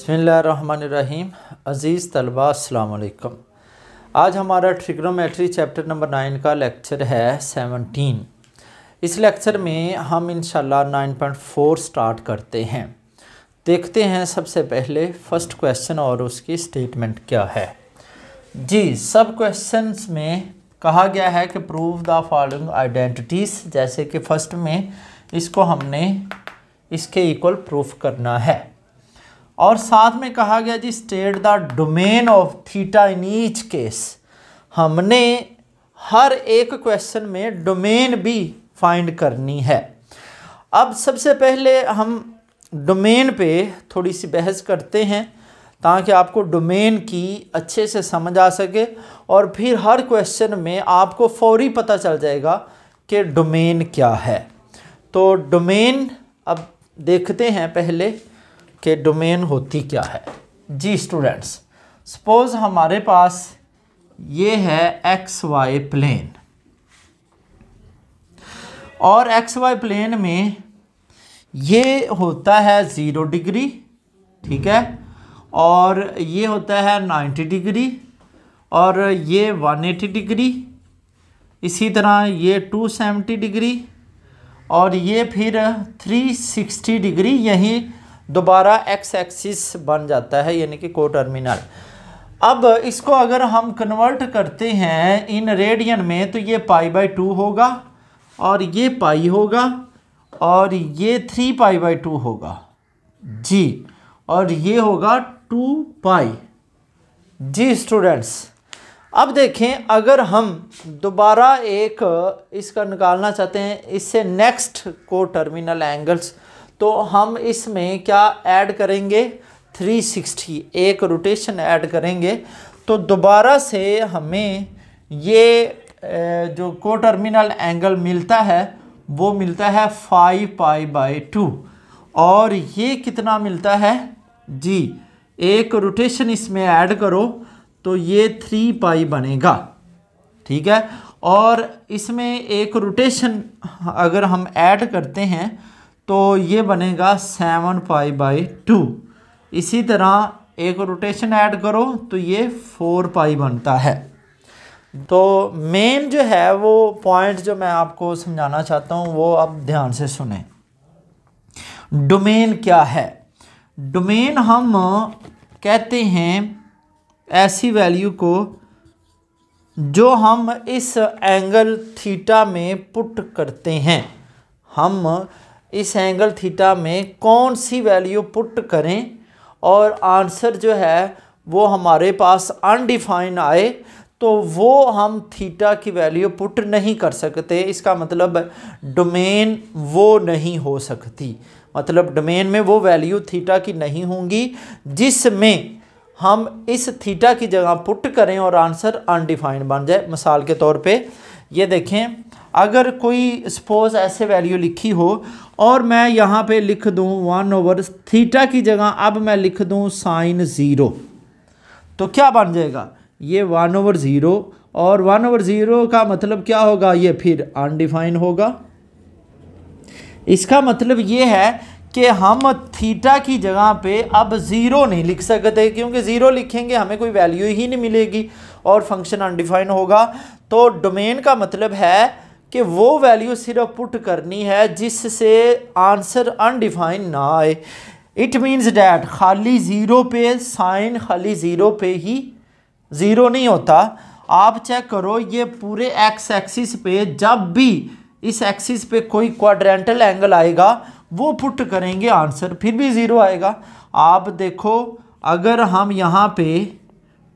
बिस्मिल्लाहिर्रहमानिर्रहीम। अज़ीज़ तलबा अस्सलाम वालेकुम। आज हमारा ट्रिग्नोमेट्री चैप्टर नंबर 9 का लेक्चर है 17। इस लेक्चर में हम इंशाल्लाह 9.4 स्टार्ट करते हैं। देखते हैं सबसे पहले फर्स्ट क्वेश्चन और उसकी स्टेटमेंट क्या है। जी, सब क्वेश्चंस में कहा गया है कि प्रूव द फॉलोइंग आइडेंटिटीज़, जैसे कि फर्स्ट में इसको हमने इसके इक्वल प्रूफ करना है और साथ में कहा गया जी state the domain of theta in each case. हमने हर एक क्वेश्चन में डोमेन भी फाइंड करनी है। अब सबसे पहले हम डोमेन पे थोड़ी सी बहस करते हैं ताकि आपको डोमेन की अच्छे से समझ आ सके और फिर हर क्वेश्चन में आपको फौरी पता चल जाएगा कि डोमेन क्या है। तो डोमेन अब देखते हैं पहले कि डोमेन होती क्या है। जी स्टूडेंट्स, सपोज हमारे पास ये है एक्स वाई प्लेन और एक्स वाई प्लेन में ये होता है 0 डिग्री, ठीक है, और ये होता है 90 डिग्री और ये 180 डिग्री, इसी तरह ये 270 डिग्री और ये फिर 360 डिग्री। यही दोबारा एक्स एक्सिस बन जाता है, यानी कि को टर्मिनल। अब इसको अगर हम कन्वर्ट करते हैं इन रेडियन में तो ये π/2 होगा और ये पाई होगा और ये 3π/2 होगा जी, और ये होगा 2π। जी स्टूडेंट्स, अब देखें अगर हम दोबारा एक इसका निकालना चाहते हैं इससे नेक्स्ट को टर्मिनल एंगल्स, तो हम इसमें क्या ऐड करेंगे 360, एक रोटेशन ऐड करेंगे तो दोबारा से हमें ये जो को टर्मिनल एंगल मिलता है वो मिलता है 5π/2 और ये कितना मिलता है जी, एक रोटेशन इसमें ऐड करो तो ये 3π बनेगा, ठीक है, और इसमें एक रोटेशन अगर हम ऐड करते हैं तो ये बनेगा 7π/2। इसी तरह एक रोटेशन ऐड करो तो ये 4π बनता है। तो मेन जो है वो पॉइंट जो मैं आपको समझाना चाहता हूँ वो अब ध्यान से सुने। डोमेन क्या है? डोमेन हम कहते हैं ऐसी वैल्यू को जो हम इस एंगल थीटा में पुट करते हैं। हम इस एंगल थीटा में कौन सी वैल्यू पुट करें और आंसर जो है वो हमारे पास अनडिफाइन आए तो वो हम थीटा की वैल्यू पुट नहीं कर सकते। इसका मतलब डोमेन वो नहीं हो सकती, मतलब डोमेन में वो वैल्यू थीटा की नहीं होंगी जिसमें हम इस थीटा की जगह पुट करें और आंसर अनडिफाइंड बन जाए। मिसाल के तौर पे ये देखें, अगर कोई सपोज ऐसे वैल्यू लिखी हो और मैं यहाँ पे लिख दूँ 1/थीटा की जगह अब मैं लिख दूँ sin 0, तो क्या बन जाएगा ये 1/0 और 1/0 का मतलब क्या होगा, ये फिर अनडिफाइन होगा। इसका मतलब ये है कि हम थीटा की जगह पे अब 0 नहीं लिख सकते, क्योंकि 0 लिखेंगे हमें कोई वैल्यू ही नहीं मिलेगी और फंक्शन अनडिफाइन होगा। तो डोमेन का मतलब है कि वो वैल्यू सिर्फ पुट करनी है जिससे आंसर अनडिफाइन ना आए। इट मीन्स डैट खाली 0 पे साइन खाली 0 पे ही 0 नहीं होता। आप चेक करो ये पूरे एक्स एक्सिस पे जब भी इस एक्सिस पे कोई क्वाड्रेंटल एंगल आएगा वो पुट करेंगे आंसर फिर भी 0 आएगा। आप देखो अगर हम यहाँ पे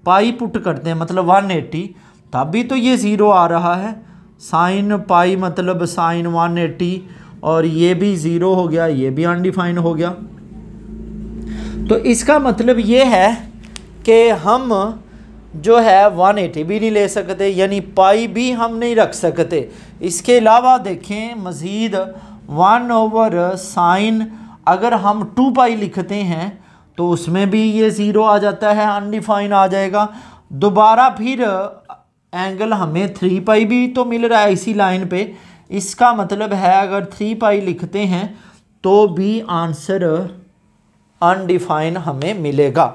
पाई पुट करते हैं मतलब 180 तब भी तो ये 0 आ रहा है। साइन पाई मतलब साइन 180 और ये भी 0 हो गया, ये भी अनडिफाइन हो गया। तो इसका मतलब ये है कि हम जो है 180 भी नहीं ले सकते, यानी पाई भी हम नहीं रख सकते। इसके अलावा देखें मज़ीद 1/sin अगर हम 2π लिखते हैं तो उसमें भी ये 0 आ जाता है, अनडिफाइन आ जाएगा। दोबारा फिर एंगल हमें 3π भी तो मिल रहा है इसी लाइन पे। इसका मतलब है अगर 3π लिखते हैं तो भी आंसर अनडिफाइन हमें मिलेगा।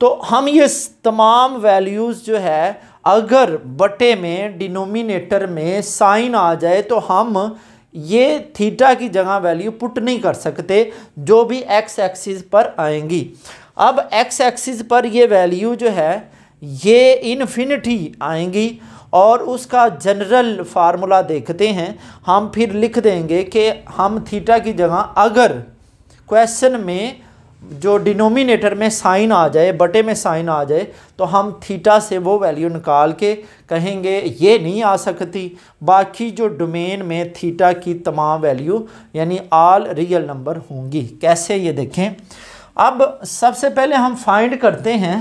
तो हम ये तमाम वैल्यूज़ जो है अगर बटे में डिनोमिनेटर में साइन आ जाए तो हम ये थीटा की जगह वैल्यू पुट नहीं कर सकते जो भी एक्स एक्सिस पर आएंगी। अब एक्स एक्सिस पर ये वैल्यू जो है ये इन्फिनिटी आएंगी और उसका जनरल फार्मूला देखते हैं। हम फिर लिख देंगे कि हम थीटा की जगह अगर क्वेश्चन में जो डिनोमिनेटर में साइन आ जाए, बटे में साइन आ जाए, तो हम थीटा से वो वैल्यू निकाल के कहेंगे ये नहीं आ सकती। बाकी जो डोमेन में थीटा की तमाम वैल्यू यानी ऑल रियल नंबर होंगी। कैसे, ये देखें। अब सबसे पहले हम फाइंड करते हैं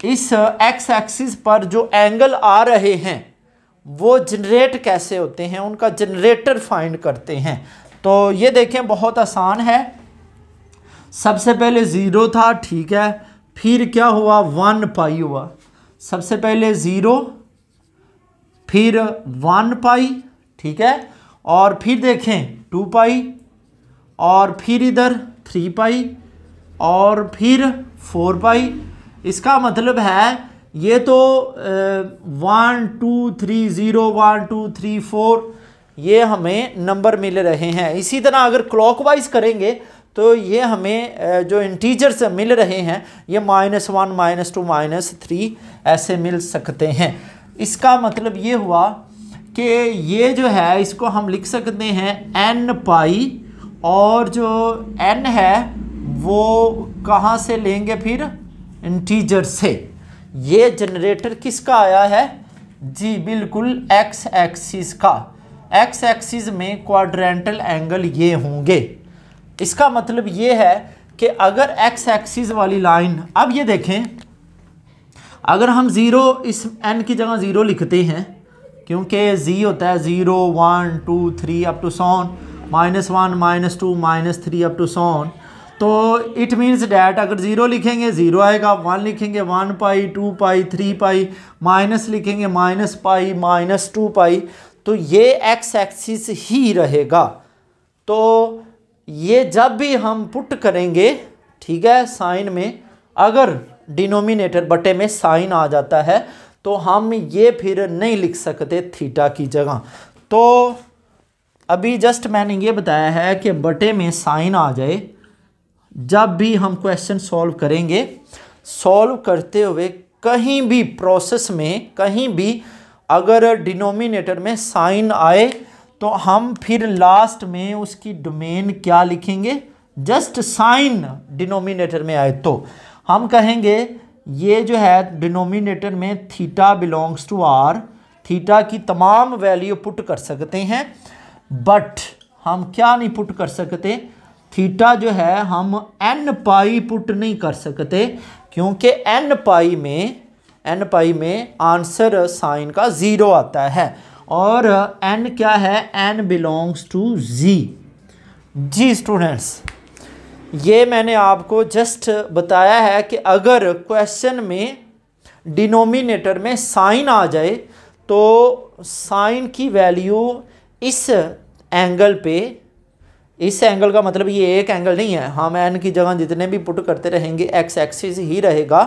इस एक्स एक्सिस पर जो एंगल आ रहे हैं वो जनरेट कैसे होते हैं, उनका जनरेटर फाइंड करते हैं। तो ये देखें, बहुत आसान है। सबसे पहले 0 था, ठीक है, फिर क्या हुआ 1 पाई हुआ। सबसे पहले 0, फिर 1 पाई, ठीक है, और फिर देखें 2 पाई, और फिर इधर 3 पाई, और फिर 4 पाई। इसका मतलब है ये तो 1 2 3 0 1 2 3 4 ये हमें नंबर मिल रहे हैं। इसी तरह अगर क्लॉकवाइज करेंगे तो ये हमें जो इंटीजर्स मिल रहे हैं ये -1 -2 -3 ऐसे मिल सकते हैं। इसका मतलब ये हुआ कि ये जो है इसको हम लिख सकते हैं n पाई, और जो n है वो कहाँ से लेंगे फिर, इंटीजर से। ये जनरेटर किसका आया है जी, बिल्कुल एक्स एक्सिस का। एक्स एक्सिस में क्वाड्रेंटल एंगल ये होंगे। इसका मतलब ये है कि अगर एक्स एक्सिस वाली लाइन, अब ये देखें, अगर हम 0 इस n की जगह 0 लिखते हैं क्योंकि z होता है 0 1 2 3 up to so on -1 -2 -3 up to so on, तो इट मीन्स डैट अगर 0 लिखेंगे 0 आएगा, 1 लिखेंगे 1 पाई 2 पाई 3 पाई, माइनस लिखेंगे -पाई -2 पाई, तो ये एक्स एक्सिस ही रहेगा। तो ये जब भी हम पुट करेंगे, ठीक है, साइन में अगर डिनोमिनेटर बटे में साइन आ जाता है तो हम ये फिर नहीं लिख सकते थीटा की जगह। तो अभी जस्ट मैंने ये बताया है कि बटे में साइन आ जाए जब भी हम क्वेश्चन सॉल्व करेंगे, सॉल्व करते हुए कहीं भी प्रोसेस में कहीं भी अगर डिनोमिनेटर में साइन आए तो हम फिर लास्ट में उसकी डोमेन क्या लिखेंगे, जस्ट साइन डिनोमिनेटर में आए तो हम कहेंगे ये जो है डिनोमिनेटर में theta belongs to R, theta की तमाम वैल्यू पुट कर सकते हैं, बट हम क्या नहीं पुट कर सकते, थीटा जो है हम n पाई पुट नहीं कर सकते क्योंकि n पाई में आंसर साइन का 0 आता है और n क्या है, n बिलोंग्स टू z। जी स्टूडेंट्स, ये मैंने आपको जस्ट बताया है कि अगर क्वेश्चन में डिनोमिनेटर में साइन आ जाए तो साइन की वैल्यू इस एंगल पे, इस एंगल का मतलब ये एक एंगल नहीं है, हम n की जगह जितने भी पुट करते रहेंगे x एक्सिस ही रहेगा,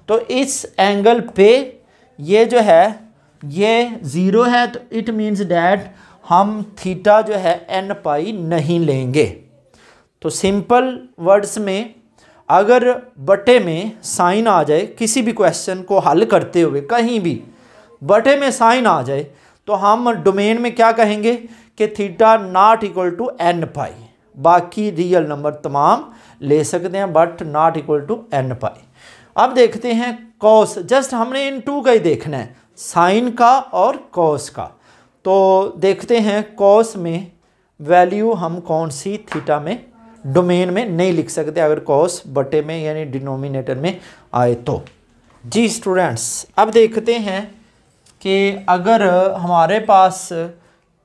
तो इस एंगल पे ये जो है ये 0 है, तो इट मीन्स डैट हम थीटा जो है n पाई नहीं लेंगे। तो सिंपल वर्ड्स में अगर बटे में साइन आ जाए, किसी भी क्वेश्चन को हल करते हुए कहीं भी बटे में साइन आ जाए तो हम डोमेन में क्या कहेंगे कि theta not equal to n pi, बाकी रियल नंबर तमाम ले सकते हैं but not equal to n pi. अब देखते हैं कॉस, जस्ट हमने इन टू का ही देखना है, साइन का और कॉस का। तो देखते हैं कॉस में वैल्यू हम कौन सी थीटा में डोमेन में नहीं लिख सकते अगर कॉस बटे में यानी डिनोमिनेटर में आए तो। जी स्टूडेंट्स, अब देखते हैं कि अगर हमारे पास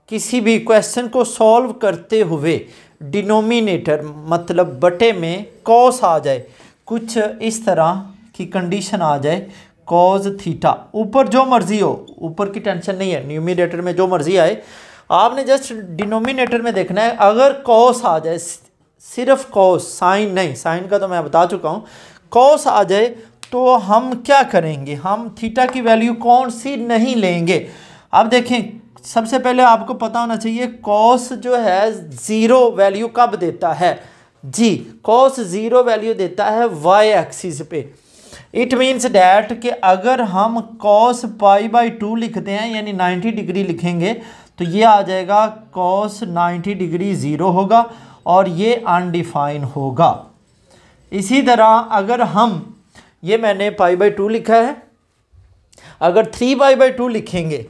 किसी भी क्वेश्चन को सॉल्व करते हुए डिनोमिनेटर मतलब बटे में कॉस आ जाए, कुछ इस तरह की कंडीशन आ जाए, कॉस थीटा, ऊपर जो मर्जी हो, ऊपर की टेंशन नहीं है, न्यूमिनेटर में जो मर्जी आए, आपने जस्ट डिनोमिनेटर में देखना है। अगर कॉस आ जाए, सिर्फ कॉस, साइन नहीं, साइन का तो मैं बता चुका हूँ, कॉस आ जाए तो हम क्या करेंगे, हम थीटा की वैल्यू कौन सी नहीं लेंगे। अब देखें, सबसे पहले आपको पता होना चाहिए कॉस जो है ज़ीरो वैल्यू कब देता है जी, कॉस ज़ीरो वैल्यू देता है वाई एक्सिस पे। इट मीन्स डैट कि अगर हम कॉस π/2 लिखते हैं यानी 90 डिग्री लिखेंगे तो ये आ जाएगा कॉस 90 डिग्री ज़ीरो होगा और ये अनडिफाइन होगा। इसी तरह अगर हम, ये मैंने π/2 लिखा है, अगर 3π/2 लिखेंगे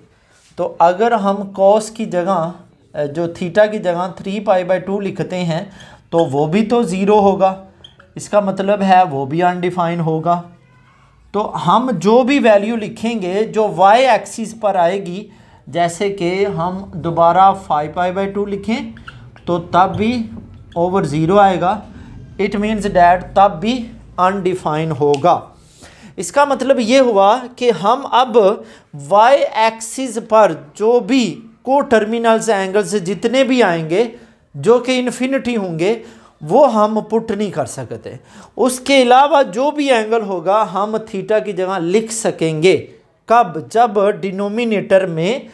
तो अगर हम कॉस की जगह जो थीटा की जगह 3π/2 लिखते हैं तो वो भी तो ज़ीरो होगा, इसका मतलब है वो भी अनडिफाइन होगा। तो हम जो भी वैल्यू लिखेंगे जो वाई एक्सिस पर आएगी, जैसे कि हम दोबारा 5π/2 लिखें तो तब भी ओवर ज़ीरो आएगा, इट मीन्स डैट तब भी अनडिफाइन होगा। इसका मतलब ये हुआ कि हम अब वाई एक्सिस पर जो भी को टर्मिनल्स एंगल्स जितने भी आएंगे जो कि इन्फिनिटी होंगे वो हम पुट नहीं कर सकते। उसके अलावा जो भी एंगल होगा हम थीटा की जगह लिख सकेंगे, कब, जब डिनोमिनेटर में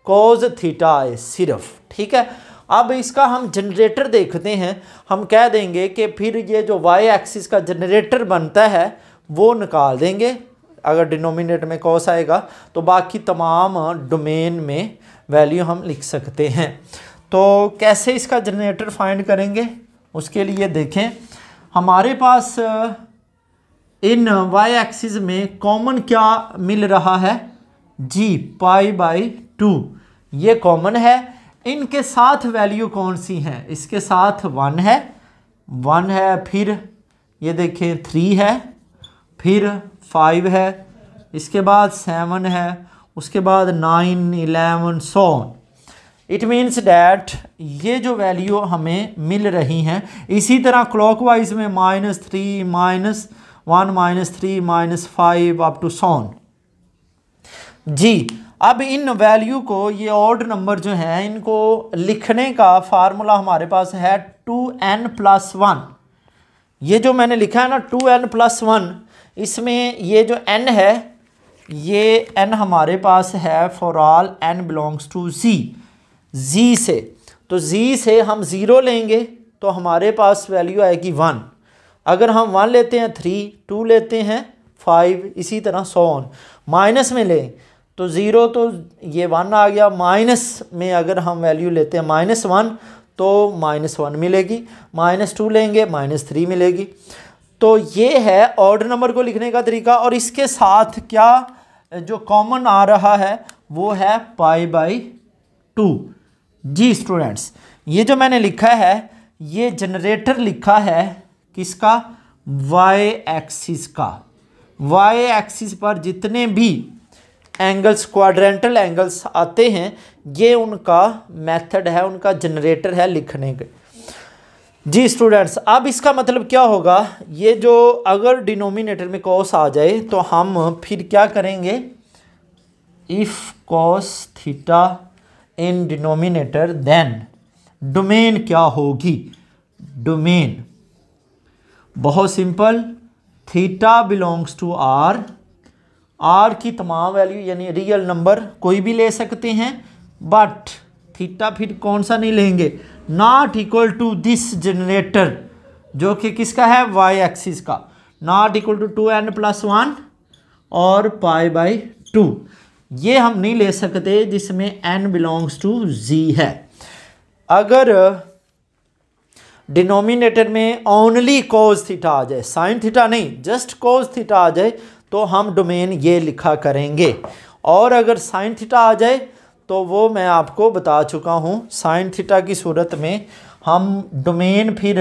कॉस थीटा आए सिर्फ, ठीक है। अब इसका हम जनरेटर देखते हैं, हम कह देंगे कि फिर ये जो वाई एक्सिस का जनरेटर बनता है वो निकाल देंगे, अगर डिनोमिनेटर में कॉस आएगा तो बाकी तमाम डोमेन में वैल्यू हम लिख सकते हैं। तो कैसे इसका जनरेटर फाइंड करेंगे, उसके लिए देखें हमारे पास इन वाई एक्सिस में कॉमन क्या मिल रहा है जी, π/2 ये कॉमन है। इनके साथ वैल्यू कौन सी है, इसके साथ 1 है, फिर ये देखें 3 है, फिर 5 है, इसके बाद 7 है, उसके बाद 9, 11 so on. It means that ये जो वैल्यू हमें मिल रही हैं, इसी तरह क्लॉकवाइज में -3, -1, -3, -5 अप टू सॉन जी। अब इन वैल्यू को, ये ऑड नंबर जो हैं इनको लिखने का फार्मूला हमारे पास है 2n+1। ये जो मैंने लिखा है ना 2n+1, इसमें ये जो n है ये n हमारे पास है for all n belongs to z से, तो z से हम 0 लेंगे तो हमारे पास वैल्यू आएगी 1। अगर हम 1 लेते हैं 3, 2 लेते हैं 5, इसी तरह सो ऑन। माइनस में लें तो 0 तो ये 1 आ गया, माइनस में अगर हम वैल्यू लेते हैं -1 तो -1 मिलेगी, -2 लेंगे -3 मिलेगी। तो ये है ऑड नंबर को लिखने का तरीका। और इसके साथ क्या जो कॉमन आ रहा है वो है π/2 जी। स्टूडेंट्स, ये जो मैंने लिखा है ये जनरेटर लिखा है किसका, वाई एक्सिस का। वाई एक्सिस पर जितने भी एंगल्स, क्वाड्रेंटल एंगल्स आते हैं, ये उनका मेथड है, उनका जनरेटर है लिखने के जी। स्टूडेंट्स, अब इसका मतलब क्या होगा, ये जो अगर डिनोमिनेटर में कॉस आ जाए तो हम फिर क्या करेंगे, if cos theta in denominator then domain क्या होगी, डोमेन बहुत simple, theta belongs to R, R की तमाम वैल्यू यानी रियल नंबर कोई भी ले सकते हैं, बट थीटा फिर कौन सा नहीं लेंगे, not equal to this generator जो कि किसका है, वाई एक्सिस का, नॉट इक्वल टू 2n+1 और π/2, ये हम नहीं ले सकते जिसमें n बिलोंग्स टू z है। अगर डिनोमिनेटर में ओनली कॉस थीटा आ जाए, साइन थीटा नहीं, जस्ट कॉस थीटा आ जाए तो हम डोमेन ये लिखा करेंगे। और अगर साइन थीटा आ जाए तो वो मैं आपको बता चुका हूँ, साइन थीटा की सूरत में हम डोमेन फिर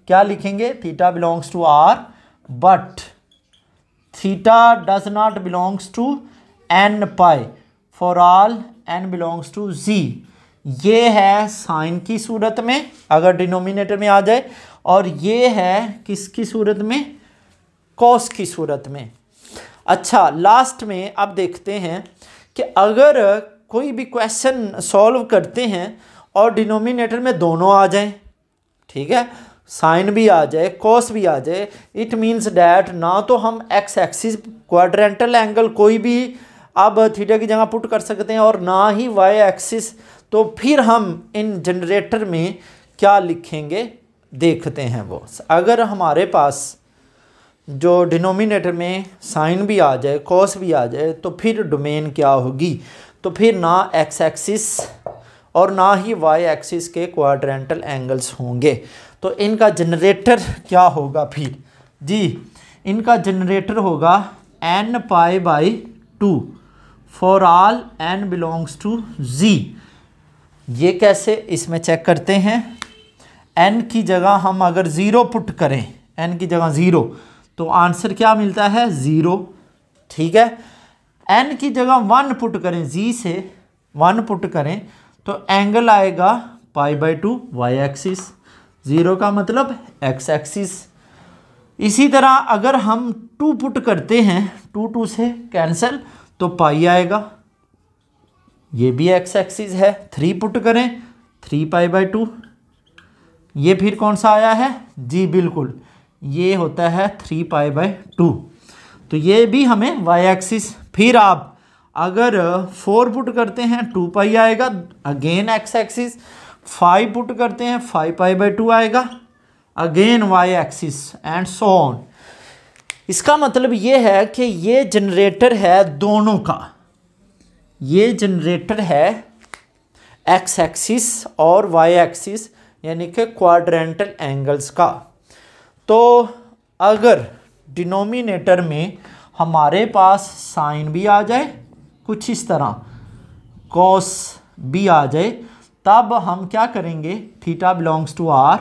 क्या लिखेंगे, theta belongs to R but theta does not belongs to n/, for all n belongs to z। ये है साइन की सूरत में अगर डिनोमिनेटर में आ जाए, और ये है किसकी सूरत में, कॉस की सूरत में। अच्छा, लास्ट में अब देखते हैं कि अगर कोई भी क्वेश्चन सॉल्व करते हैं और डिनोमिनेटर में दोनों आ जाएं, ठीक है, साइन भी आ जाए, कॉस भी आ जाए, इट मीन्स डैट ना तो हम एक्स एक्सिस क्वाड्रेंटल एंगल कोई भी अब थीटा की जगह पुट कर सकते हैं और ना ही वाई एक्सिस। तो फिर हम इन जनरेटर में क्या लिखेंगे देखते हैं वो। अगर हमारे पास जो डिनोमिनेटर में साइन भी आ जाए, कॉस भी आ जाए, तो फिर डोमेन क्या होगी, तो फिर ना एक्स एक्सिस और ना ही वाई एक्सिस के क्वाड्रेंटल एंगल्स होंगे। तो इनका जनरेटर क्या होगा फिर जी, इनका जनरेटर होगा n pi by 2 for all n belongs to z। ये कैसे, इसमें चेक करते हैं। n की जगह हम अगर 0 पुट करें, n की जगह 0, तो आंसर क्या मिलता है 0, ठीक है। n की जगह 1 पुट करें, z से 1 पुट करें तो एंगल आएगा पाई बाई 2 वाई एक्सिस, 0 का मतलब एक्स एक्सिस। इसी तरह अगर हम 2 पुट करते हैं, 2 से कैंसिल, तो पाई आएगा, ये भी एक्स एक्सिस है। 3 पुट करें 3 पाई बाई 2, ये फिर कौन सा आया है जी, बिल्कुल ये होता है 3 पाई बाई 2, तो ये भी हमें वाई एक्सिस। फिर आप अगर 4 पुट करते हैं 2 पाई आएगा, अगेन एक्स एक्सिस। 5 पुट करते हैं 5 पाई बाई 2 आएगा, again Y axis, and so on. इसका मतलब ये है कि ये जनरेटर है दोनों का, ये जनरेटर है एक्स एक्सिस और वाई एक्सिस यानी कि क्वाड्रेंटल एंगल्स का। तो अगर डिनोमिनेटर में हमारे पास साइन भी आ जाए कुछ इस तरह, कॉस भी आ जाए, तब हम क्या करेंगे, थीटा बिलोंग्स टू आर,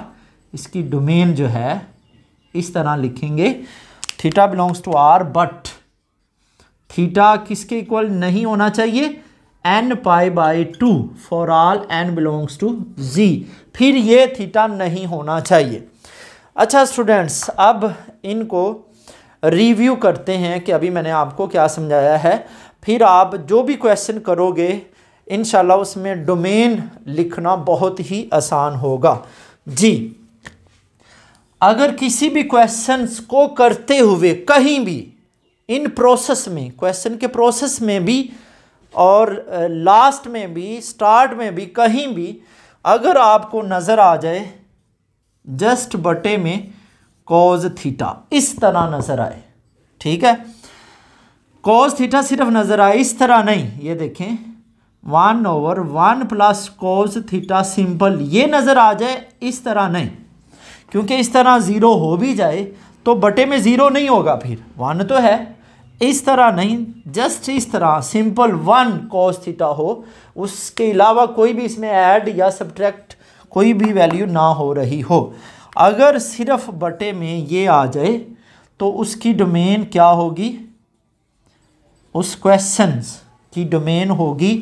इसकी डोमेन जो है इस तरह लिखेंगे, theta belongs to R, but theta किसके इक्वल नहीं होना चाहिए, n pi by 2 for all n belongs to z, फिर ये थीटा नहीं होना चाहिए। अच्छा स्टूडेंट्स, अब इनको रिव्यू करते हैं कि अभी मैंने आपको क्या समझाया है, फिर आप जो भी क्वेश्चन करोगे इंशाल्लाह उसमें डोमेन लिखना बहुत ही आसान होगा जी। अगर किसी भी क्वेश्चंस को करते हुए कहीं भी इन प्रोसेस में, क्वेश्चन के प्रोसेस में भी और लास्ट में भी, स्टार्ट में भी, कहीं भी अगर आपको नज़र आ जाए जस्ट बटे में कॉज थीटा इस तरह नज़र आए, ठीक है, कॉज थीटा सिर्फ नज़र आए, इस तरह नहीं, ये देखें 1/1 प्लस कॉज थीटा सिंपल, ये नज़र आ जाए, इस तरह नहीं, क्योंकि इस तरह 0 हो भी जाए तो बटे में 0 नहीं होगा, फिर 1 तो है, इस तरह नहीं, जस्ट इस तरह सिंपल 1 कॉस थीटा हो, उसके अलावा कोई भी इसमें ऐड या सब्ट्रैक्ट कोई भी वैल्यू ना हो रही हो। अगर सिर्फ बटे में ये आ जाए तो उसकी डोमेन क्या होगी, उस क्वेश्चंस की डोमेन होगी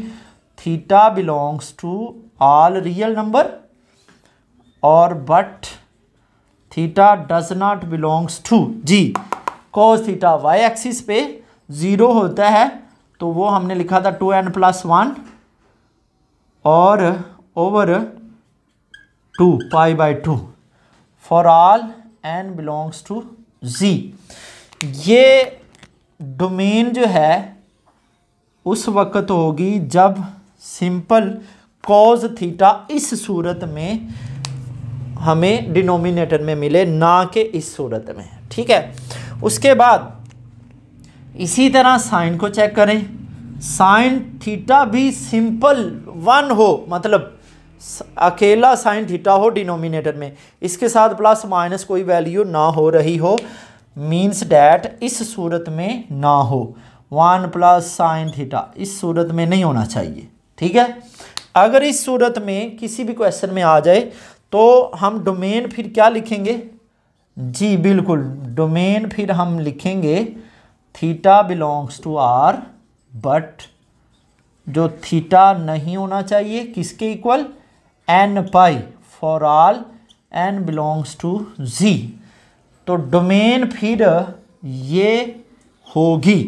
theta belongs to all real number और but theta does not belongs to जी कॉस थीटा। वाई एक्सिस पे 0 होता है तो वो हमने लिखा था 2n+1 और over 2 pi by 2 for all n belongs to z। ये डोमेन जो है उस वक्त होगी जब सिंपल कॉज थीटा इस सूरत में हमें डिनोमिनेटर में मिले, ना कि इस सूरत में, ठीक है। उसके बाद इसी तरह साइन को चेक करें, साइन थीटा भी सिंपल 1 हो, मतलब अकेला साइन थीटा हो डिनोमिनेटर में, इसके साथ प्लस माइनस कोई वैल्यू ना हो रही हो, मीन्स डैट इस सूरत में ना हो, 1 प्लस साइन थीटा इस सूरत में नहीं होना चाहिए, ठीक है। अगर इस सूरत में किसी भी क्वेश्चन में आ जाए तो हम डोमेन फिर क्या लिखेंगे जी, बिल्कुल डोमेन फिर हम लिखेंगे theta belongs to R, but जो थीटा नहीं होना चाहिए किसके equal, n pi for all n belongs to z। तो डोमेन फिर ये होगी।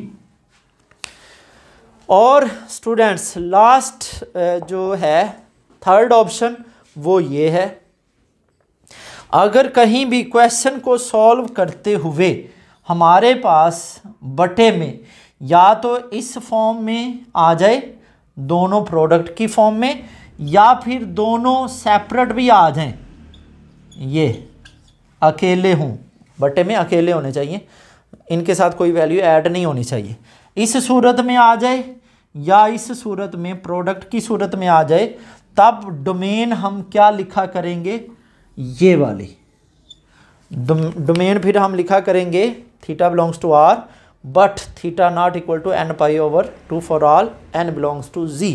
और स्टूडेंट्स लास्ट जो है थर्ड ऑप्शन वो ये है, अगर कहीं भी क्वेश्चन को सॉल्व करते हुए हमारे पास बटे में या तो इस फॉर्म में आ जाए, दोनों प्रोडक्ट की फॉर्म में, या फिर दोनों सेपरेट भी आ जाएं, ये अकेले हों, बटे में अकेले होने चाहिए, इनके साथ कोई वैल्यू ऐड नहीं होनी चाहिए, इस सूरत में आ जाए या इस सूरत में प्रोडक्ट की सूरत में आ जाए, तब डोमेन हम क्या लिखा करेंगे, ये वाली डोमेन फिर हम लिखा करेंगे theta belongs to R but theta not equal to n pi over 2 for all n belongs to Z.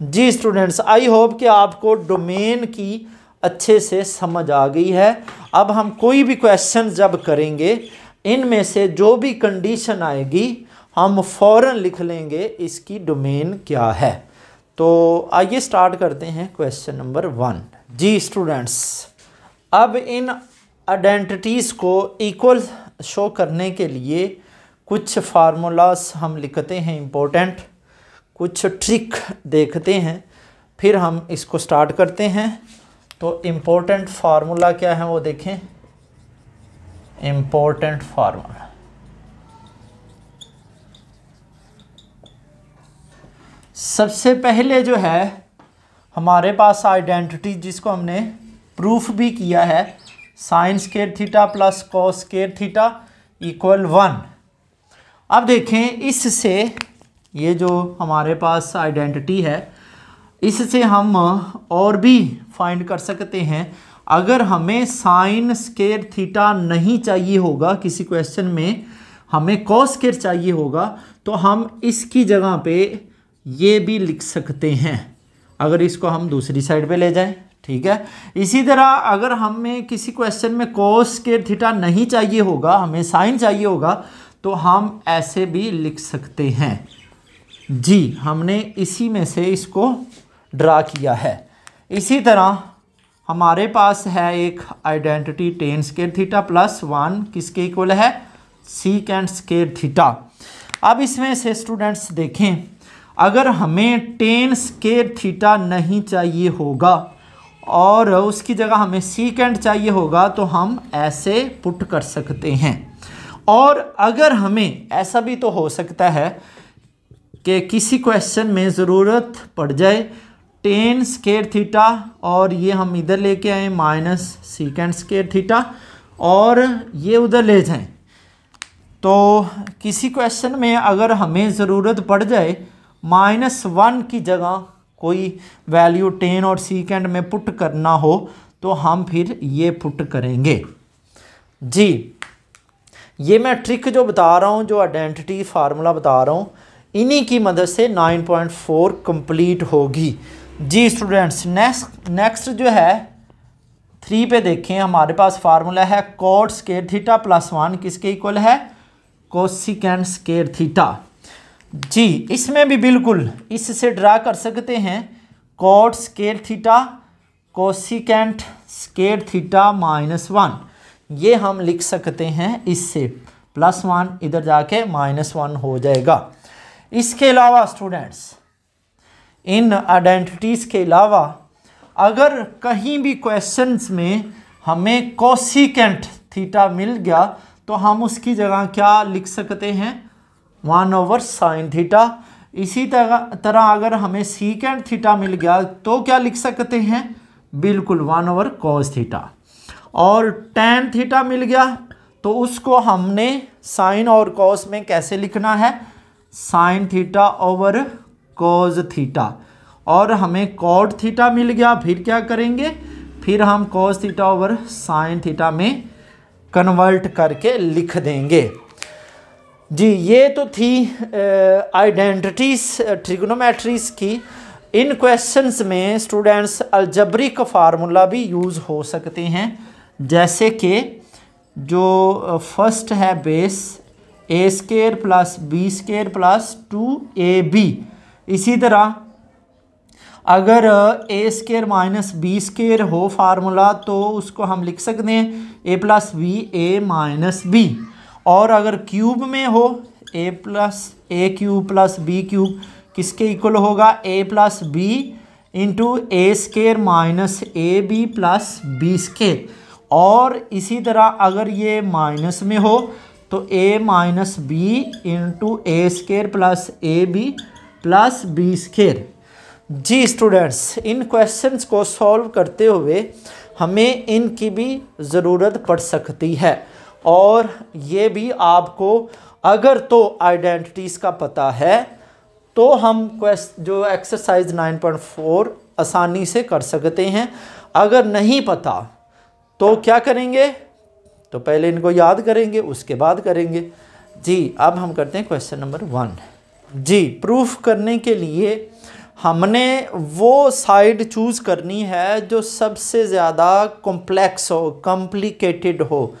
जी स्टूडेंट्स, आई होप कि आपको डोमेन की अच्छे से समझ आ गई है। अब हम कोई भी क्वेश्चन जब करेंगे, इनमें से जो भी कंडीशन आएगी हम फ़ौरन लिख लेंगे इसकी डोमेन क्या है। तो आइए स्टार्ट करते हैं क्वेश्चन नंबर 1। जी स्टूडेंट्स, अब इन आइडेंटिटीज़ को इक्वल शो करने के लिए कुछ फार्मूलास हम लिखते हैं इम्पोर्टेंट, कुछ ट्रिक देखते हैं, फिर हम इसको स्टार्ट करते हैं। तो इम्पोर्टेंट फार्मूला क्या है वो देखें। इम्पोर्टेंट फार्मूला, सबसे पहले जो है हमारे पास आइडेंटिटी जिसको हमने प्रूफ भी किया है, sign square theta plus cos square theta equal 1। अब देखें, इससे ये जो हमारे पास आइडेंटिटी है, इससे हम और भी फाइंड कर सकते हैं। अगर हमें साइन स्क्वायर थीटा नहीं चाहिए होगा, किसी क्वेश्चन में हमें कॉस स्क्वायर चाहिए होगा, तो हम इसकी जगह पे ये भी लिख सकते हैं, अगर इसको हम दूसरी साइड पे ले जाएं, ठीक है। इसी तरह अगर हमें किसी क्वेश्चन में कॉस स्क्वायर थीटा नहीं चाहिए होगा, हमें साइन चाहिए होगा, तो हम ऐसे भी लिख सकते हैं। जी, हमने इसी में से इसको ड्रा किया है। इसी तरह हमारे पास है एक identity ten square theta plus 1 किसके इक्वल है, सीकेंट स्क्वायर थीटा। अब इसमें से स्टूडेंट्स देखें, अगर हमें टेन स्क्वायर थीटा नहीं चाहिए होगा और उसकी जगह हमें सीकेंट चाहिए होगा, तो हम ऐसे पुट कर सकते हैं। और अगर हमें ऐसा भी तो हो सकता है कि किसी क्वेश्चन में ज़रूरत पड़ जाए टेन स्क्वायर थीटा और ये हम इधर लेके आए माइनस सीकेंट स्क्वायर थीटा और ये उधर ले जाएं, तो किसी क्वेश्चन में अगर हमें ज़रूरत पड़ जाए -1 की जगह कोई वैल्यू टेन और सीकेंट में पुट करना हो, तो हम फिर ये पुट करेंगे। जी, ये मैं ट्रिक जो बता रहा हूँ, जो आइडेंटिटी फार्मूला बता रहा हूँ, इन्हीं की मदद से 9.4 कंप्लीट होगी। जी स्टूडेंट्स, नेक्स्ट जो है 3 पे देखें, हमारे पास फार्मूला है कॉट स्क्वायर थीटा प्लस 1 किसके इक्वल है, कोसिकेंट स्क्वायर थीटा। जी, इसमें भी बिल्कुल इससे ड्रा कर सकते हैं, cot square theta cosecant square theta -1, ये हम लिख सकते हैं। इससे +1 इधर जाके -1 हो जाएगा। इसके अलावा स्टूडेंट्स, इन आइडेंटिटीज़ के अलावा अगर कहीं भी क्वेश्चंस में हमें कोसिकेंट थीटा मिल गया, तो हम उसकी जगह क्या लिख सकते हैं, 1/sin थीटा। इसी तरह अगर हमें सीकेंट थीटा मिल गया तो क्या लिख सकते हैं, बिल्कुल 1/cos थीटा। और tan थीटा मिल गया तो उसको हमने साइन और कॉस में कैसे लिखना है, sign theta over cos theta. और हमें कॉट थीटा मिल गया, फिर क्या करेंगे, फिर हम cos theta over sine theta में कन्वर्ट करके लिख देंगे। जी, ये तो थी आइडेंटिटीज ट्रिग्नोमेट्रीज की। इन क्वेश्चंस में स्टूडेंट्स अलजेब्रिक फार्मूला भी यूज़ हो सकते हैं, जैसे कि जो फर्स्ट है base a² plus b² plus 2ab। इसी तरह अगर a² माइनस b² हो फार्मूला, तो उसको हम लिख सकते हैं a plus b a minus b। और अगर क्यूब में हो a³ प्लस b³ किसके इक्वल होगा, a plus b into a² minus ab plus b²। और इसी तरह अगर ये माइनस में हो तो a minus B into A square plus A B plus B square. जी स्टूडेंट्स, इन क्वेश्चंस को सॉल्व करते हुए हमें इनकी भी ज़रूरत पड़ सकती है, और ये भी आपको अगर तो आइडेंटिटीज़ का पता है तो हम जो एक्सरसाइज 9.4 आसानी से कर सकते हैं। अगर नहीं पता तो क्या करेंगे, तो पहले इनको याद करेंगे उसके बाद करेंगे। जी अब हम करते हैं क्वेश्चन नंबर 1। जी प्रूफ करने के लिए हमने वो साइड चूज़ करनी है जो सबसे ज़्यादा कॉम्प्लेक्स हो, कॉम्प्लिकेटेड हो,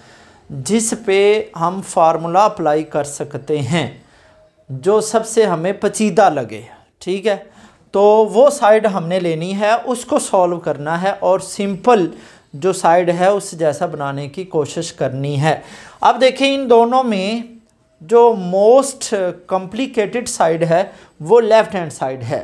जिस पे हम फार्मूला अप्लाई कर सकते हैं, जो सबसे हमें पेचीदा लगे। ठीक है, तो वो साइड हमने लेनी है, उसको सॉल्व करना है और सिंपल जो साइड है उस जैसा बनाने की कोशिश करनी है। अब देखिए इन दोनों में जो मोस्ट कॉम्प्लिकेटेड साइड है वो लेफ़्ट हैंड साइड है,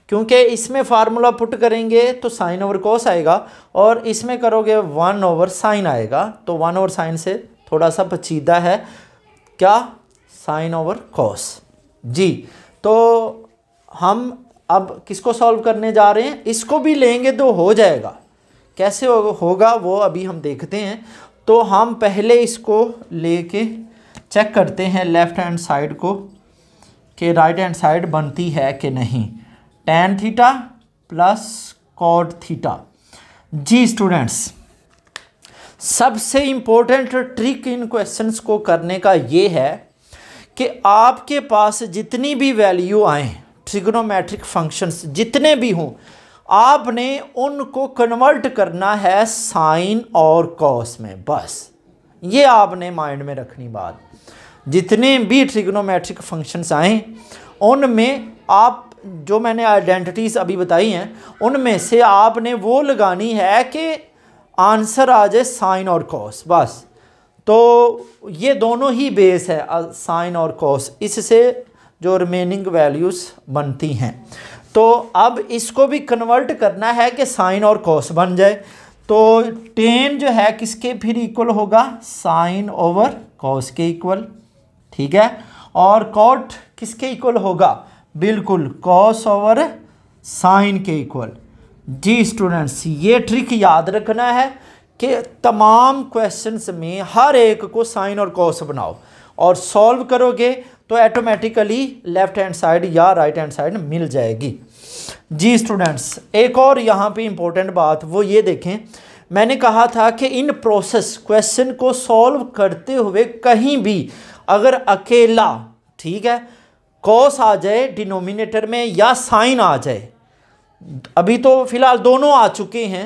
क्योंकि इसमें फार्मूला पुट करेंगे तो साइन ओवर कॉस आएगा और इसमें करोगे 1 ओवर साइन आएगा, तो 1 ओवर साइन से थोड़ा सा पेचीदा है क्या, साइन ओवर कॉस। जी तो हम अब किसको सॉल्व करने जा रहे हैं, इसको भी लेंगे तो हो जाएगा, कैसे होगा वो अभी हम देखते हैं। तो हम पहले इसको लेके चेक करते हैं लेफ़्ट हैंड साइड को कि राइट हैंड साइड बनती है कि नहीं। tan theta plus cot theta. जी स्टूडेंट्स, सबसे इम्पोर्टेंट ट्रिक इन क्वेश्चंस को करने का ये है कि आपके पास जितनी भी वैल्यू आए, ट्रिग्नोमेट्रिक फंक्शंस जितने भी हों, आपने उनको कन्वर्ट करना है साइन और कॉस में। बस ये आपने माइंड में रखनी बात। जितने भी ट्रिग्नोमेट्रिक फंक्शंस आए उनमें आप जो मैंने आइडेंटिटीज़ अभी बताई हैं उनमें से आपने वो लगानी है कि आंसर आ जाए साइन और कॉस। बस तो ये दोनों ही बेस है, साइन और कॉस, इससे जो रिमेनिंग वैल्यूज़ बनती हैं। तो अब इसको भी कन्वर्ट करना है कि साइन और कॉस बन जाए। तो tan जो है किसके फिर इक्वल होगा, साइन ओवर कॉस के इक्वल। ठीक है, और cot किसके इक्वल होगा, बिल्कुल कॉस ओवर साइन के इक्वल। जी स्टूडेंट्स, ये ट्रिक याद रखना है कि तमाम क्वेश्चंस में हर एक को साइन और कॉस बनाओ और सॉल्व करोगे तो ऑटोमेटिकली लेफ्ट हैंड साइड या राइट हैंड साइड मिल जाएगी। जी स्टूडेंट्स, एक और यहाँ पे इम्पोर्टेंट बात वो ये देखें, मैंने कहा था कि इन प्रोसेस क्वेश्चन को सॉल्व करते हुए कहीं भी अगर अकेला, ठीक है, कॉस आ जाए डिनोमिनेटर में या साइन आ जाए, अभी तो फिलहाल दोनों आ चुके हैं,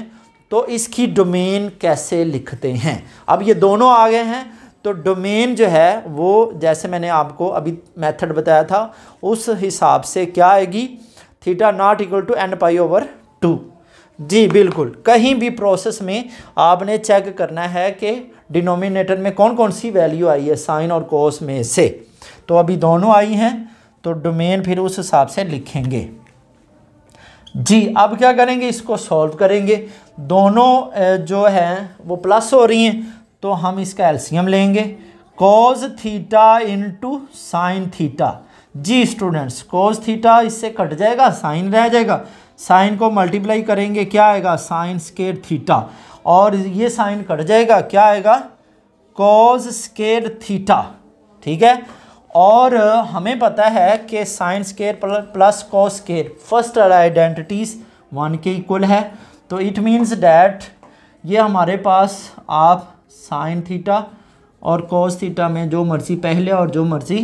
तो इसकी डोमेन कैसे लिखते हैं। अब ये दोनों आ गए हैं तो डोमेन जो है वो जैसे मैंने आपको अभी मेथड बताया था उस हिसाब से क्या आएगी, theta not equal to n pi over 2। जी बिल्कुल, कहीं भी प्रोसेस में आपने चेक करना है कि डिनोमिनेटर में कौन कौन सी वैल्यू आई है साइन और कोस में से। तो अभी दोनों आई हैं तो डोमेन फिर उस हिसाब से लिखेंगे। जी अब क्या करेंगे, इसको सॉल्व करेंगे। दोनों जो हैं वो प्लस हो रही हैं तो हम इसका एलसीएम लेंगे, cos theta into sine theta. जी स्टूडेंट्स, कॉस थीटा इससे कट जाएगा, साइन रह जाएगा, साइन को मल्टीप्लाई करेंगे क्या आएगा, साइन स्क्वायर थीटा, और ये साइन कट जाएगा क्या आएगा, कॉस स्क्वायर थीटा। ठीक है, और हमें पता है कि sine square plus cos square first identities 1 के इक्वल है, तो इट मीन्स डैट ये हमारे पास आप साइन थीटा और कॉस थीटा में जो मर्ज़ी पहले और जो मर्ज़ी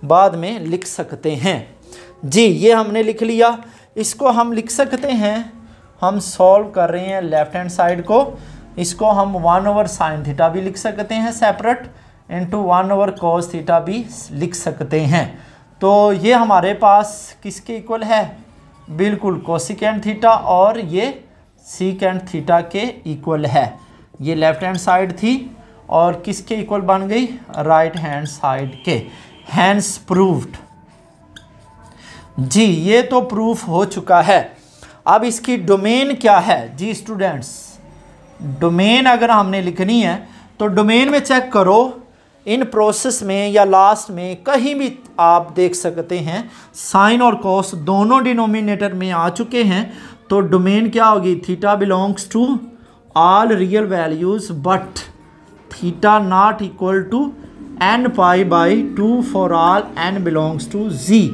बाद में लिख सकते हैं। जी ये हमने लिख लिया, इसको हम लिख सकते हैं, हम सॉल्व कर रहे हैं लेफ़्ट हैंड साइड को, इसको हम 1 ओवर साइन थीटा भी लिख सकते हैं separate, into 1 over cos theta भी लिख सकते हैं। तो ये हमारे पास किसके इक्वल है, बिल्कुल कोसिकेंट थीटा और ये सीकेंट थीटा के इक्वल है। ये लेफ्ट हैंड साइड थी और किसके इक्वल बन गई, राइट हैंड साइड के। Hence proved. जी ये तो प्रूफ हो चुका है। अब इसकी डोमेन क्या है। जी स्टूडेंट्स, डोमेन अगर हमने लिखनी है तो डोमेन में चेक करो, इन प्रोसेस में या लास्ट में कहीं भी आप देख सकते हैं साइन और कॉस दोनों डिनोमिनेटर में आ चुके हैं। तो डोमेन क्या होगी, theta belongs to all real values but theta not equal to n pi by 2 for all n belongs to z।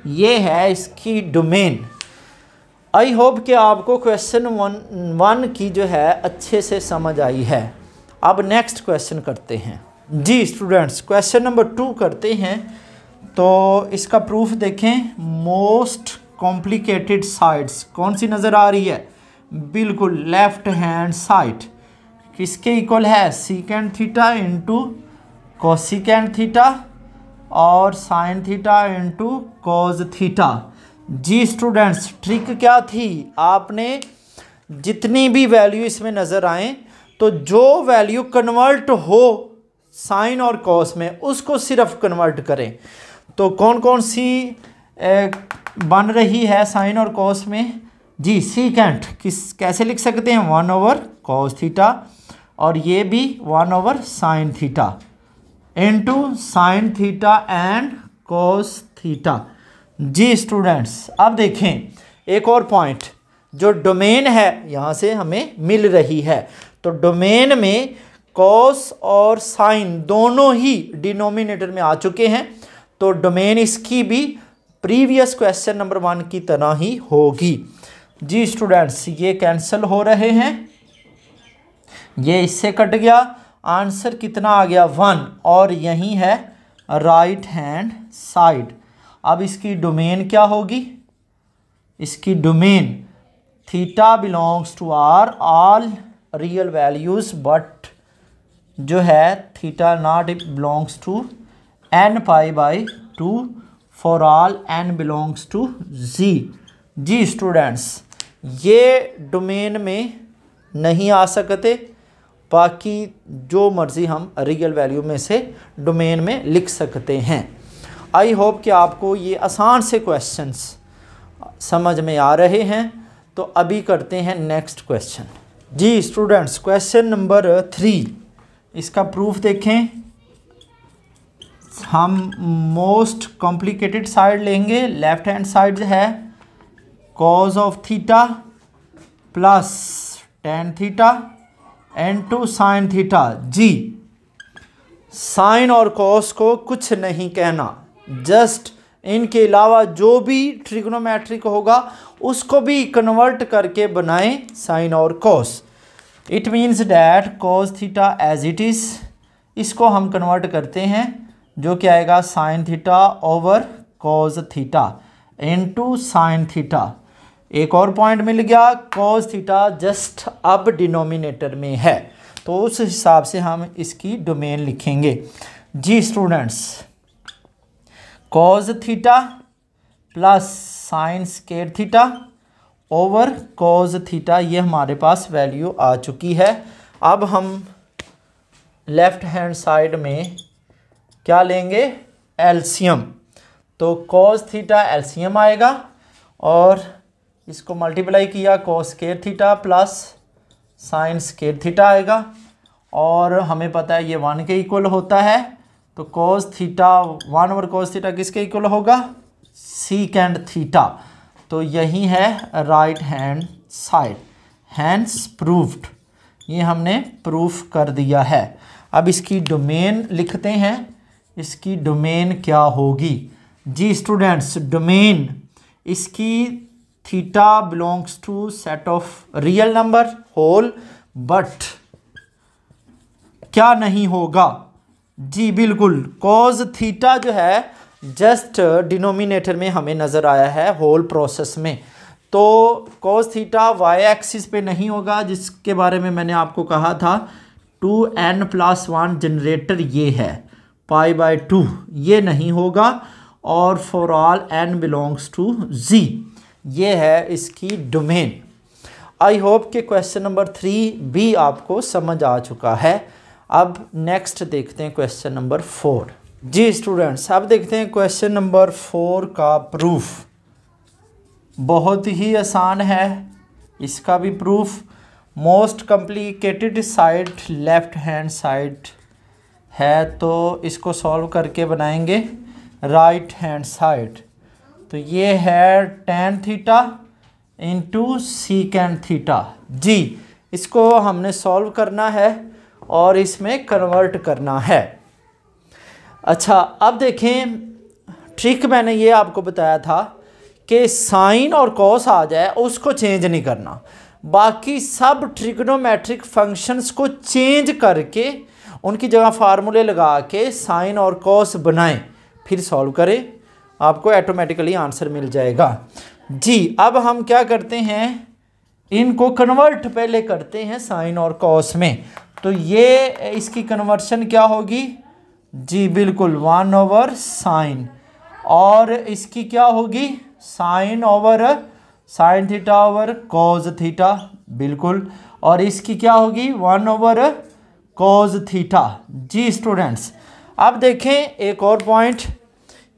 ये है इसकी डोमेन। आई होप कि आपको क्वेश्चन वन की जो है अच्छे से समझ आई है। अब नेक्स्ट क्वेश्चन करते हैं जी स्टूडेंट्स, क्वेश्चन नंबर 2 करते हैं। तो इसका प्रूफ देखें, मोस्ट कॉम्प्लिकेटेड साइड्स कौन सी नज़र आ रही है, बिल्कुल लेफ्ट हैंड साइड किसके इक्वल है, secant theta into cosecant theta और साइन थीटा इंटू कोज थीटा। जी स्टूडेंट्स, ट्रिक क्या थी, आपने जितनी भी वैल्यू इसमें नज़र आए तो जो वैल्यू कन्वर्ट हो साइन और कॉस में उसको सिर्फ कन्वर्ट करें। तो कौन कौन सी बन रही है साइन और कॉस में जी, सीकेंट कैसे लिख सकते हैं, 1 ओवर कॉस थीटा और ये भी 1 over sine theta into sine theta and cos theta. जी स्टूडेंट्स, अब देखें एक और पॉइंट, जो डोमेन है यहाँ से हमें मिल रही है। तो डोमेन में कॉस और साइन दोनों ही डिनोमिनेटर में आ चुके हैं। तो डोमेन इसकी भी प्रीवियस क्वेश्चन नंबर 1 की तरह ही होगी। जी स्टूडेंट्स, ये कैंसिल हो रहे हैं, ये इससे कट गया, आंसर कितना आ गया 1 और यही है राइट हैंड साइड। अब इसकी डोमेन क्या होगी, इसकी domain theta belongs to R all real values but जो है theta not belongs to n pi by 2 for all n belongs to z। जी स्टूडेंट्स, ये डोमेन में नहीं आ सकते, बाकी जो मर्ज़ी हम रियल वैल्यू में से डोमेन में लिख सकते हैं। आई होप कि आपको ये आसान से क्वेश्चंस समझ में आ रहे हैं। तो अभी करते हैं नेक्स्ट क्वेश्चन। जी स्टूडेंट्स, क्वेश्चन नंबर 3, इसका प्रूफ देखें। हम मोस्ट कॉम्प्लिकेटेड साइड लेंगे, लेफ्ट हैंड साइड है cos of theta plus tan theta into sine theta. जी, साइन और कॉस को कुछ नहीं कहना, जस्ट इनके अलावा जो भी ट्रिग्नोमेट्रिक होगा उसको भी कन्वर्ट करके बनाएं साइन और cos. It means that cos theta as it is, इसको हम कन्वर्ट करते हैं जो क्या आएगा sine theta over cos theta into sine theta. एक और पॉइंट मिल गया, कॉस थीटा जस्ट अब डिनोमिनेटर में है, तो उस हिसाब से हम इसकी डोमेन लिखेंगे। जी students, cos theta plus sine square theta over cos theta, ये हमारे पास वैल्यू आ चुकी है। अब हम लेफ्ट हैंड साइड में क्या लेंगे, एलसीएम। तो कॉस थीटा एलसीएम आएगा और इसको मल्टीप्लाई किया cos square theta plus sine square theta आएगा और हमें पता है ये 1 के इक्वल होता है। तो cos theta 1 over cos theta किसके इक्वल होगा, सीकेंड थीटा। तो यही है right hand side, hence proved, ये हमने प्रूफ कर दिया है। अब इसकी डोमेन लिखते हैं, इसकी डोमेन क्या होगी। जी स्टूडेंट्स, डोमेन इसकी theta belongs to set of real number whole but क्या नहीं होगा, जी बिल्कुल कॉज थीटा जो है जस्ट डिनोमिनेटर में हमें नज़र आया है होल प्रोसेस में। तो कॉस थीटा वाई एक्सिस पे नहीं होगा, जिसके बारे में मैंने आपको कहा था 2n+1 जनरेटर ये है पाई बाय 2, ये नहीं होगा और for all n belongs to z, ये है इसकी डोमेन। आई होप कि क्वेश्चन नंबर 3 भी आपको समझ आ चुका है। अब नेक्स्ट देखते हैं क्वेश्चन नंबर 4। जी स्टूडेंट्स, अब देखते हैं क्वेश्चन नंबर 4 का प्रूफ। बहुत ही आसान है इसका भी proof. Most complicated side left hand side है, तो इसको सॉल्व करके बनाएंगे राइट हैंड साइड। तो ये है tan theta into secant theta. जी, इसको हमने सॉल्व करना है और इसमें कन्वर्ट करना है। अच्छा, अब देखें, ट्रिक मैंने ये आपको बताया था कि साइन और कॉस आ जाए उसको चेंज नहीं करना, बाकी सब ट्रिग्नोमेट्रिक फंक्शंस को चेंज करके उनकी जगह फार्मूले लगा के साइन और कॉस बनाएं, फिर सॉल्व करें, आपको ऑटोमेटिकली आंसर मिल जाएगा। जी, अब हम क्या करते हैं, इनको कन्वर्ट पहले करते हैं साइन और कॉस में। तो ये इसकी कन्वर्शन क्या होगी जी, बिल्कुल 1/sin, और इसकी क्या होगी sine over sine theta over cos theta, बिल्कुल, और इसकी क्या होगी 1/cos थीटा। जी स्टूडेंट्स, अब देखें एक और पॉइंट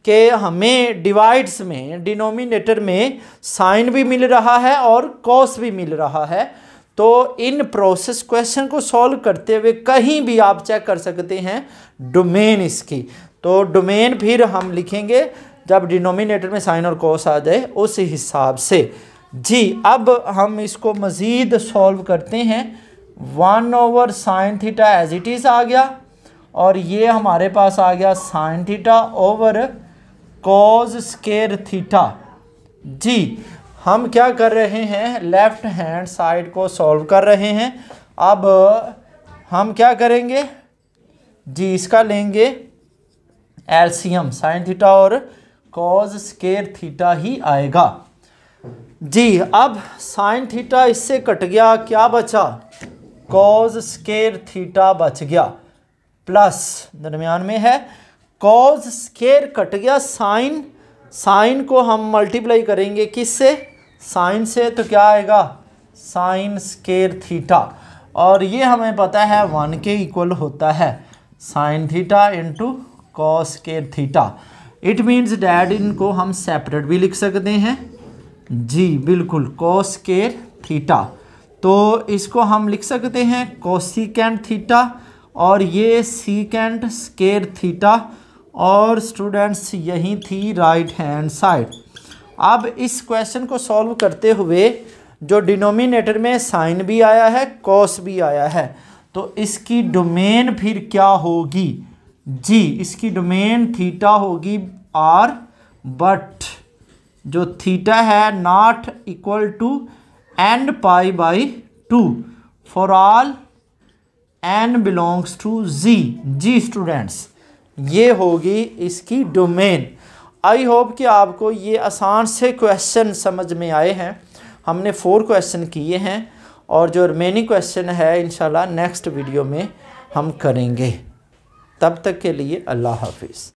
कि हमें डिवाइड्स में डिनोमिनेटर में साइन भी मिल रहा है और कॉस भी मिल रहा है। तो इन प्रोसेस क्वेश्चन को सॉल्व करते हुए कहीं भी आप चेक कर सकते हैं डोमेन इसकी। तो डोमेन फिर हम लिखेंगे जब डिनोमिनेटर में साइन और कॉस आ जाए उस हिसाब से। जी, अब हम इसको मज़ीद सॉल्व करते हैं। 1/sin theta as it is आ गया, और ये हमारे पास आ गया sin theta over cos square theta. जी, हम क्या कर रहे हैं, लेफ्ट हैंड साइड को सॉल्व कर रहे हैं। अब हम क्या करेंगे जी, इसका लेंगे एलसीएम, sin थीटा और cos स्क्वायर थीटा ही आएगा। जी, अब sin थीटा इससे कट गया, क्या बचा cos स्क्वायर थीटा बच गया, प्लस दरमियान में है cos स्क्वायर कट गया साइन को हम मल्टीप्लाई करेंगे किससे, साइन से, तो क्या आएगा sin स्क्वायर थीटा, और ये हमें पता है 1 के इक्वल होता है sin theta into cos square theta. It means dad इनको हम सेपरेट भी लिख सकते हैं। जी बिल्कुल, cos स्क्वायर थीटा, तो इसको हम लिख सकते हैं कोसिकेंट थीटा, और ये सीकेंट स्क्वायर थीटा, और स्टूडेंट्स यही थी राइट हैंड साइड। अब इस क्वेश्चन को सॉल्व करते हुए जो डिनोमिनेटर में साइन भी आया है कॉस भी आया है, तो इसकी डोमेन फिर क्या होगी जी, इसकी डोमेन थीटा होगी r, बट जो थीटा है not equal to n π/2 for all n belongs to z। जी स्टूडेंट्स, ये होगी इसकी डोमेन। आई होप कि आपको ये आसान से क्वेश्चन समझ में आए हैं। हमने 4 क्वेश्चन किए हैं, और जो रिमेनिंग क्वेश्चन है इंशाल्लाह नेक्स्ट वीडियो में हम करेंगे। तब तक के लिए अल्लाह हाफिज़।